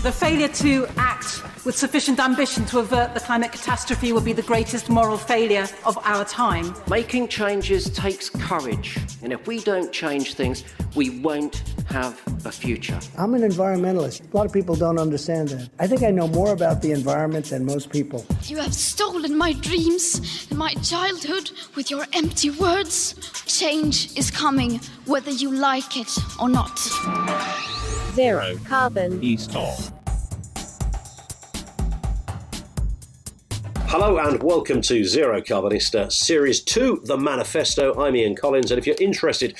The failure to act with sufficient ambition to avert the climate catastrophe will be the greatest moral failure of our time. Making changes takes courage, and if we don't change things, we won't have a future. I'm an environmentalist. A lot of people don't understand that. I think I know more about the environment than most people. You have stolen my dreams and my childhood with your empty words. Change is coming, whether you like it or not. Zero carbon. Eastall. Hello and welcome to Zero Carbonista Series 2, The Manifesto. I'm Ian Collins, and if you're interested,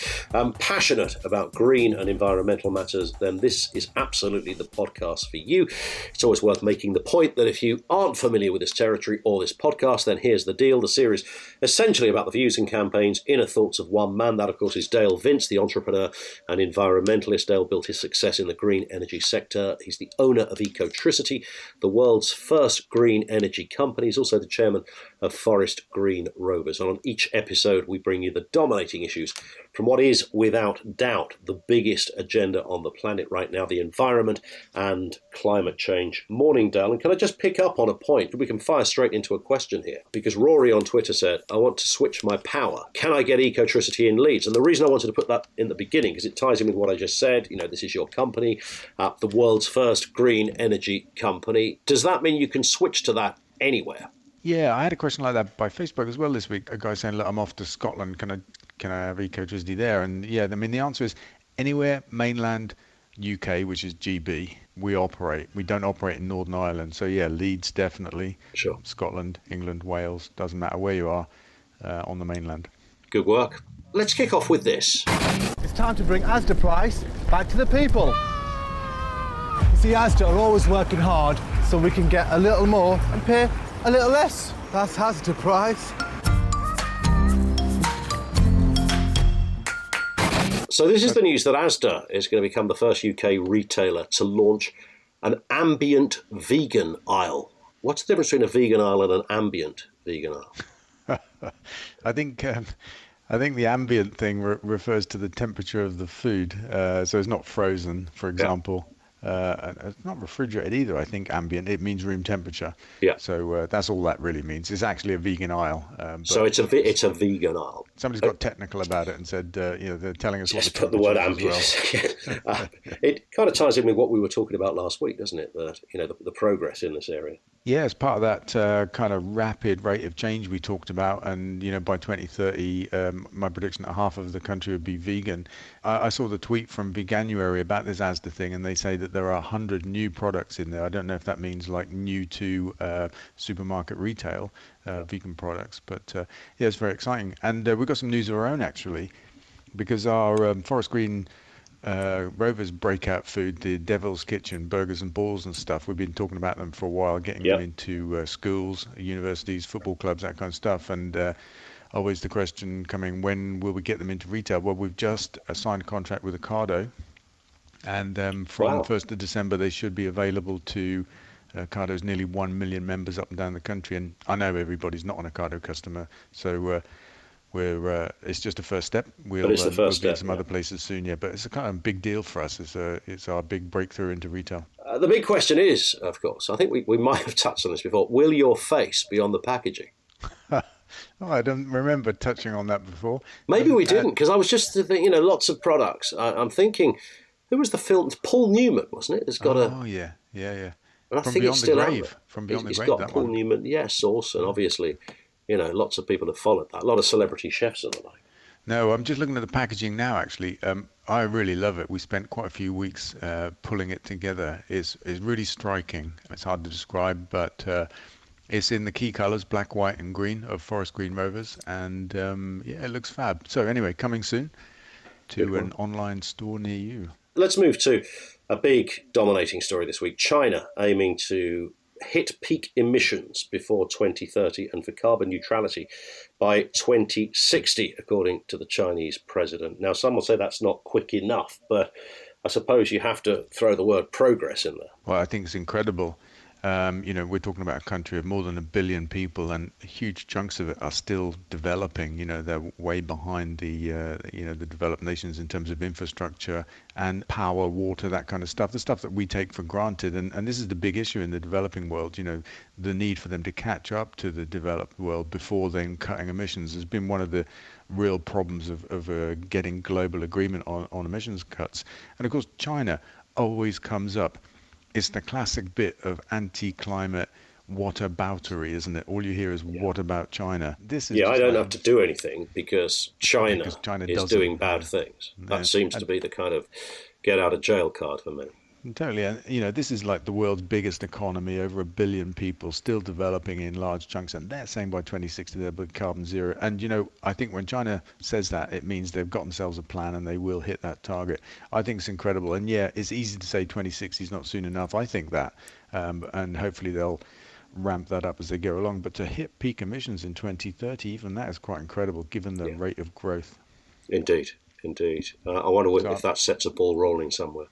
passionate about green and environmental matters, then this is absolutely the podcast for you. It's always worth making the point that if you aren't familiar with this territory or this podcast, then here's the deal. The series essentially about the views and campaigns, inner thoughts of one man. That, of course, is Dale Vince, the entrepreneur and environmentalist. Dale built his success in the green energy sector. He's the owner of Ecotricity, the world's first green energy company. He's also the chairman of Forest Green Rovers. And on each episode, we bring you the dominating issues from what is, without doubt, the biggest agenda on the planet right now, the environment and climate change. Morning, Dale. And can I just pick up on a point? We can fire straight into a question here, because Rory on Twitter said, I want to switch my power. Can I get Ecotricity in Leeds? And the reason I wanted to put that in the beginning, because it ties in with what I just said. You know, this is your company, the world's first green energy company. Does that mean you can switch to that anywhere? Yeah, I had a question like that by Facebook as well this week. A guy saying, look, I'm off to Scotland. Can I have Ecotricity there? And yeah, I mean, the answer is anywhere, mainland, UK, which is GB, we operate. We don't operate in Northern Ireland. So yeah, Leeds definitely. Sure. Scotland, England, Wales, doesn't matter where you are on the mainland. Good work. Let's kick off with this. It's time to bring Asda Price back to the people. You see, Asda are always working hard so we can get a little more and pay a little less. That's Asda Price. So this is the news that Asda is going to become the first UK retailer to launch an ambient vegan aisle. What's the difference between a vegan aisle and an ambient vegan aisle? I think the ambient thing refers to the temperature of the food. So it's not frozen, for example. Yeah. It's not refrigerated either. I think ambient, it means room temperature. Yeah. So that's all that really means. It's actually a vegan aisle. So it's a vegan aisle. Somebody's got technical about it and said, they're telling us just what the put the word ambient. Well. It kind of ties in with what we were talking about last week, doesn't it? The progress in this area. Yeah, as part of that kind of rapid rate of change we talked about, and by 2030, my prediction that half of the country would be vegan. I saw the tweet from Veganuary about this Asda thing, and they say that there are 100 new products in there. I don't know if that means like new to supermarket retail, vegan products, but yeah, it's very exciting. And we've got some news of our own actually, because our Forest Green Rovers breakout food, the Devil's Kitchen, burgers and balls and stuff. We've been talking about them for a while, getting them into schools, universities, football clubs, that kind of stuff. And always the question coming, when will we get them into retail? Well, we've just signed a contract with Ocado, and from the 1st of December, they should be available to Ocado's nearly 1 million members up and down the country. And I know everybody's not an Ocado customer, so it's just a first step. We'll be in some other places soon, but it's a kind of big deal for us. It's our big breakthrough into retail. The big question is, of course, I think we might have touched on this before, will your face be on the packaging? I don't remember touching on that before. Maybe we didn't, because I was just thinking, lots of products. I'm thinking, who was the film? Paul Newman, wasn't it? It's got Oh, yeah. And I From think Beyond it's still the out Grave. there. From Beyond the Grave, got that Paul one. Newman, Sauce, and obviously, lots of people have followed that. A lot of celebrity chefs and the like. No, I'm just looking at the packaging now, actually. I really love it. We spent quite a few weeks pulling it together. It's really striking. It's hard to describe, but it's in the key colours, black, white and green of Forest Green Rovers. And it looks fab. So anyway, coming soon to an online store near you. Let's move to a big dominating story this week. China aiming to hit peak emissions before 2030 and for carbon neutrality by 2060, according to the Chinese president. Now, some will say that's not quick enough, but I suppose you have to throw the word progress in there. Well, I think it's incredible. We're talking about a country of more than 1 billion people, and huge chunks of it are still developing. They're way behind the developed nations in terms of infrastructure and power, water, that kind of stuff, the stuff that we take for granted. And this is the big issue in the developing world, the need for them to catch up to the developed world before then cutting emissions has been one of the real problems of getting global agreement on emissions cuts. And of course, China always comes up. It's the classic bit of anti-climate whataboutery, isn't it? All you hear is what about China? This is I don't have to do anything because China is doing bad things. That seems to be the kind of get out of jail card for many. Totally. And, this is like the world's biggest economy, over 1 billion people, still developing in large chunks. And they're saying by 2060 they'll be carbon zero. And, I think when China says that, it means they've got themselves a plan and they will hit that target. I think it's incredible. And yeah, it's easy to say 2060 is not soon enough. I think that. And hopefully they'll ramp that up as they go along. But to hit peak emissions in 2030, even that is quite incredible given the rate of growth. Indeed. I wonder if that sets a ball rolling somewhere.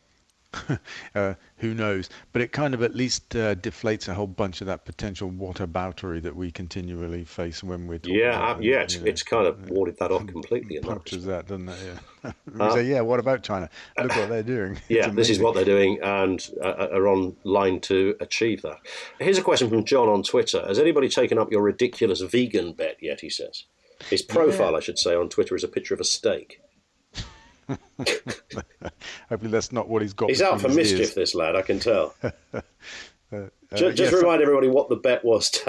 Who knows? But it kind of at least deflates a whole bunch of that potential whataboutery that we continually face when we're talking about it's kind of warded that off completely. Punctures that, doesn't it? Yeah. We say, what about China? Look what they're doing. This is what they're doing and are on line to achieve that. Here's a question from John on Twitter. Has anybody taken up your ridiculous vegan bet yet, he says? His profile, I should say, on Twitter is a picture of a steak. Hopefully that's not what he's got. He's out for mischief, this lad, I can tell. Just remind everybody what the bet was.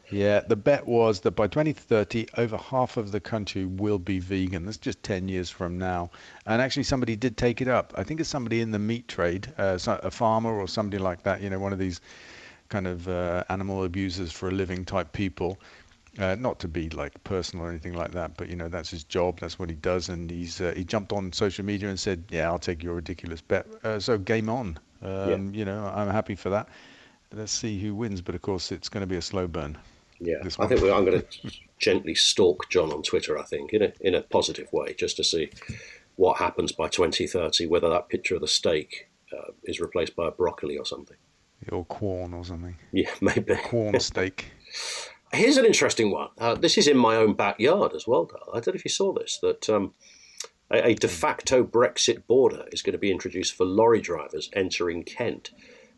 Yeah, the bet was that by 2030, over half of the country will be vegan. That's just 10 years from now. And actually somebody did take it up. I think it's somebody in the meat trade, a farmer or somebody like that, one of these kind of animal abusers for a living type people. Not to be like personal or anything like that, but that's his job. That's what he does, and he jumped on social media and said, "Yeah, I'll take your ridiculous bet." So game on. I'm happy for that. Let's see who wins, but of course it's going to be a slow burn. Yeah, I think I'm going to gently stalk John on Twitter. I think in a positive way, just to see what happens by 2030. Whether that picture of the steak is replaced by a broccoli or something, or corn or something. Yeah, maybe corn steak. Here's an interesting one. This is in my own backyard as well, Dal. I don't know if you saw this, that a de facto Brexit border is going to be introduced for lorry drivers entering Kent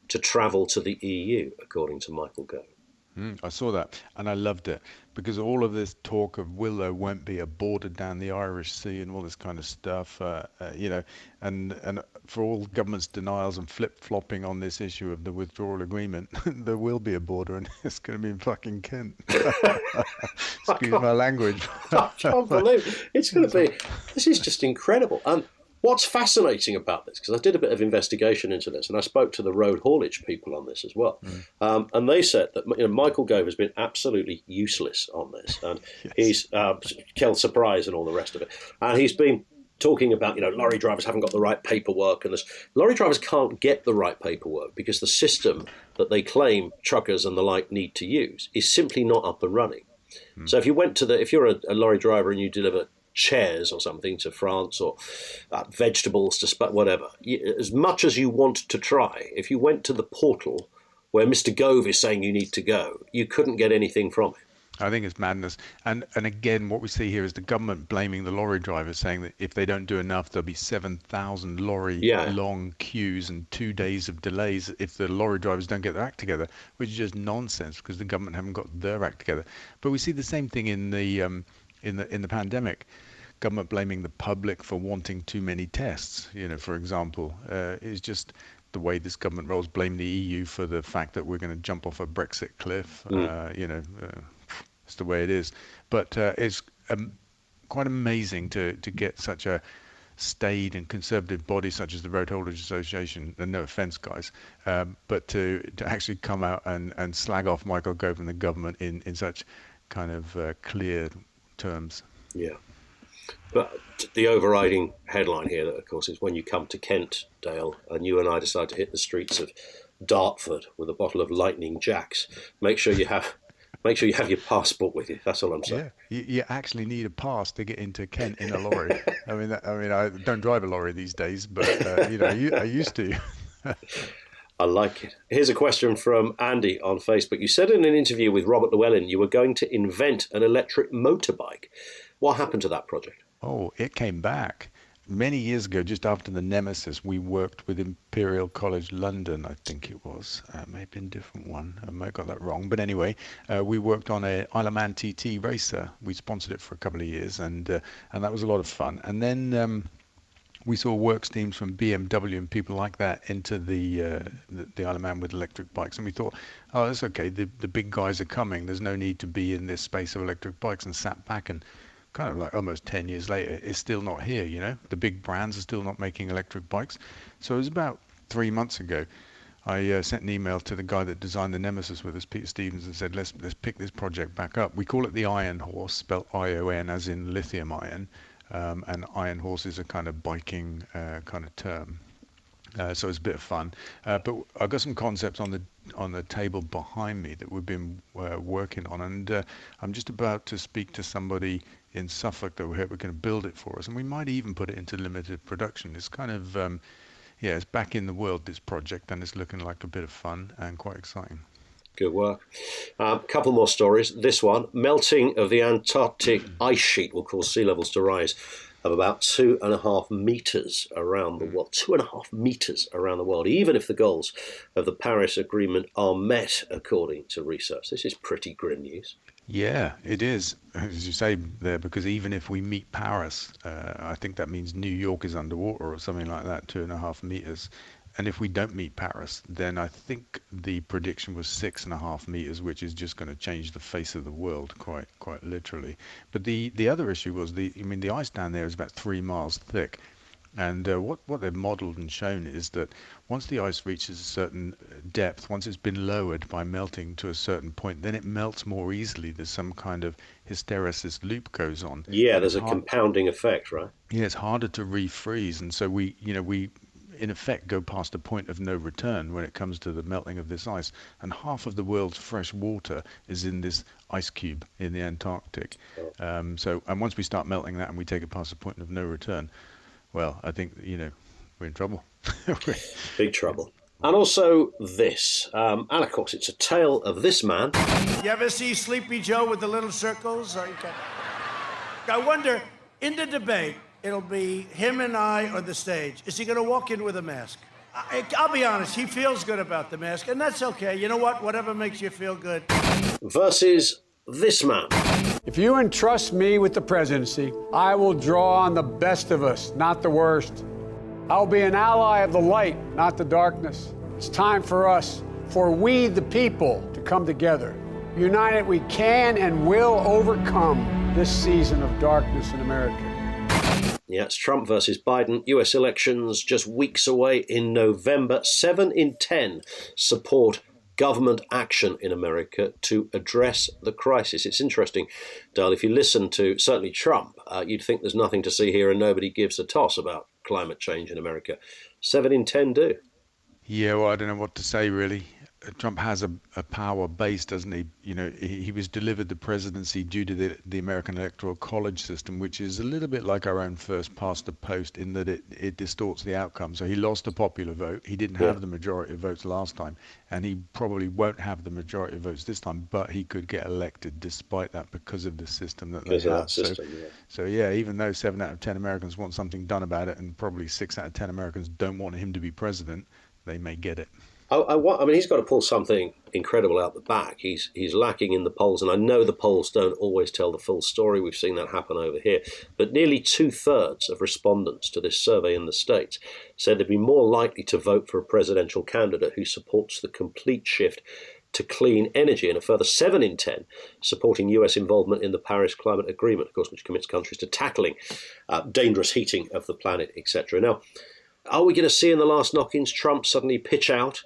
to travel to the EU, according to Michael Gove. I saw that and I loved it because all of this talk of will there won't be a border down the Irish Sea and all this kind of stuff, and for all government's denials and flip-flopping on this issue of the withdrawal agreement, there will be a border and it's going to be in fucking Kent. Excuse my language. I can't believe it. It's going to be. This is just incredible. What's fascinating about this, because I did a bit of investigation into this, and I spoke to the road haulage people on this as well, and they said that Michael Gove has been absolutely useless on this, and he's killed surprise and all the rest of it, and he's been talking about lorry drivers haven't got the right paperwork, and lorry drivers can't get the right paperwork because the system that they claim truckers and the like need to use is simply not up and running. So if you're a lorry driver and you deliver chairs or something to France or vegetables to whatever, as much as you want to try, if you went to the portal where Mr. Gove is saying you need to go, you couldn't get anything from it. I think it's madness. And again, what we see here is the government blaming the lorry drivers, saying that if they don't do enough, there'll be 7,000 lorry long queues and 2 days of delays if the lorry drivers don't get their act together, which is just nonsense because the government haven't got their act together. But we see the same thing in the pandemic. Government blaming the public for wanting too many tests, for example, is just the way this government rolls. Blame the EU for the fact that we're going to jump off a Brexit cliff. It's the way it is. But it's quite amazing to get such a staid and conservative body such as the Road Haulage Association, and no offence, guys, but to actually come out and slag off Michael Gove and the government in such kind of clear terms. Yeah. But the overriding headline here, of course, is when you come to Kent, Dale, and you and I decide to hit the streets of Dartford with a bottle of Lightning Jacks, make sure you have your passport with you. That's all I'm saying. Yeah, you actually need a pass to get into Kent in a lorry. I don't drive a lorry these days, but I used to. I like it. Here's a question from Andy on Facebook. You said in an interview with Robert Llewellyn you were going to invent an electric motorbike. What happened to that project? Oh, it came back. Many years ago, just after the Nemesis, we worked with Imperial College London, I think it was. It may have been a different one. I might have got that wrong. But anyway, we worked on a Isle of Man TT racer. We sponsored it for a couple of years, and that was a lot of fun. And then we saw work streams from BMW and people like that into the Isle of Man with electric bikes. And we thought, oh, that's okay. The big guys are coming. There's no need to be in this space of electric bikes, and sat back and kind of like almost 10 years later, it's still not here, you know? The big brands are still not making electric bikes. So it was about 3 months ago, I sent an email to the guy that designed the Nemesis with us, Peter Stevens, and said, let's pick this project back up. We call it the Iron Horse, spelled ION, as in lithium ion. And Iron Horse is a kind of biking kind of term. So it's a bit of fun. But I've got some concepts on the table behind me that we've been working on. And I'm just about to speak to somebody in Suffolk that we're going to build it for us. And we might even put it into limited production. It's kind of, it's back in the world, this project, and it's looking like a bit of fun and quite exciting. Good work. A couple more stories. This one, melting of the Antarctic ice sheet will cause sea levels to rise of about 2.5 meters around the world. 2.5 meters around the world, even if the goals of the Paris Agreement are met, according to research. This is pretty grim news. Yeah, it is, as you say there, because even if we meet Paris, I think that means New York is underwater or something like that, 2.5 meters. And if we don't meet Paris, then I think the prediction was 6.5 meters, which is just going to change the face of the world quite literally. But the other issue was the ice down there is about 3 miles thick. And what they've modeled and shown is that once the ice reaches a certain depth, once it's been lowered by melting to a certain point, then it melts more easily. There's some kind of hysteresis loop goes on. Yeah, there's a compounding effect, right? Yeah, it's harder to refreeze. And so we in effect go past a point of no return when it comes to the melting of this ice. And half of the world's fresh water is in this ice cube in the Antarctic. And once we start melting that and we take it past a point of no return, well, I think, we're in trouble. Big trouble. And also this. And of course, it's a tale of this man. You ever see Sleepy Joe with the little circles? I wonder, in the debate, it'll be him and I on the stage. Is he going to walk in with a mask? I'll be honest, he feels good about the mask, and that's okay. You know what? Whatever makes you feel good. Versus this man. If you entrust me with the presidency, I will draw on the best of us, not the worst. I'll be an ally of the light, not the darkness. It's time for us, for we the people, to come together. United, we can and will overcome this season of darkness in America. Yeah, it's Trump versus Biden. US elections just weeks away in November. 7 in 10 support government action in America to address the crisis. It's interesting, Dale, if you listen to certainly Trump, you'd think there's nothing to see here and nobody gives a toss about climate change in America. 7 in 10 do. Yeah, well, I don't know what to say, really. Trump has a power base, doesn't he? He was delivered the presidency due to the American Electoral College system, which is a little bit like our own first past the post in that it distorts the outcome. So he lost a popular vote. He didn't have the majority of votes last time, and he probably won't have the majority of votes this time, but he could get elected despite that because of the system that they have. So even though 7 out of 10 Americans want something done about it, and probably 6 out of 10 Americans don't want him to be president, they may get it. He's got to pull something incredible out the back. He's lacking in the polls, and I know the polls don't always tell the full story. We've seen that happen over here. But nearly 2/3 of respondents to this survey in the States said they'd be more likely to vote for a presidential candidate who supports the complete shift to clean energy, and a further 7 in 10 supporting US involvement in the Paris Climate Agreement, of course, which commits countries to tackling dangerous heating of the planet, etc. Now, are we going to see in the last knock-ins Trump suddenly pitch out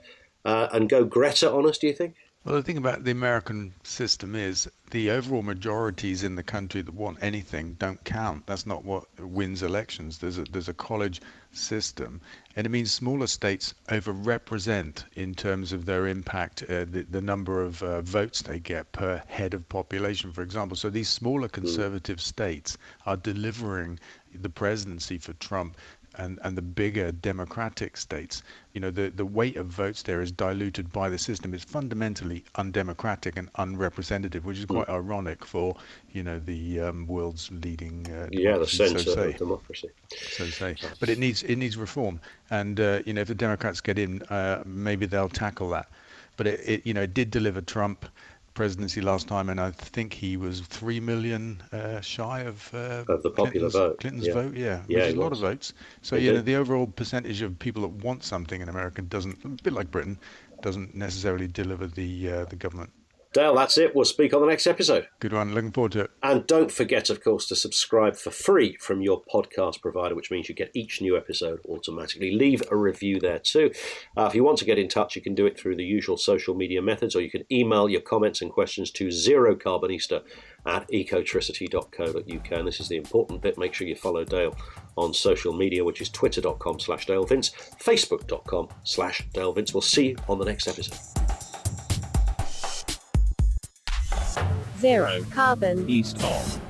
and go Greta on us, do you think? Well, the thing about the American system is the overall majorities in the country that want anything don't count. That's not what wins elections. There's a college system, and it means smaller states overrepresent in terms of their impact, the number of votes they get per head of population, for example. So these smaller conservative states are delivering the presidency for Trump and the bigger democratic states, the weight of votes there is diluted by the system. It's fundamentally undemocratic and unrepresentative, which is quite ironic for, the world's leading the democracy, centre of democracy. So say. But it needs reform. And, if the Democrats get in, maybe they'll tackle that. But it did deliver Trump presidency last time, and I think he was 3 million shy of the popular vote. Clinton's vote, which is a lot of votes. So the overall percentage of people that want something in America doesn't, a bit like Britain, doesn't necessarily deliver the government. Dale, that's it. We'll speak on the next episode. Good one. Looking forward to it. And don't forget, of course, to subscribe for free from your podcast provider, which means you get each new episode automatically. Leave a review there too. If you want to get in touch, you can do it through the usual social media methods, or you can email your comments and questions to zerocarbonista@ecotricity.co.uk. And this is the important bit. Make sure you follow Dale on social media, which is twitter.com/DaleVince, facebook.com/DaleVince. We'll see you on the next episode. Zero Carbon East of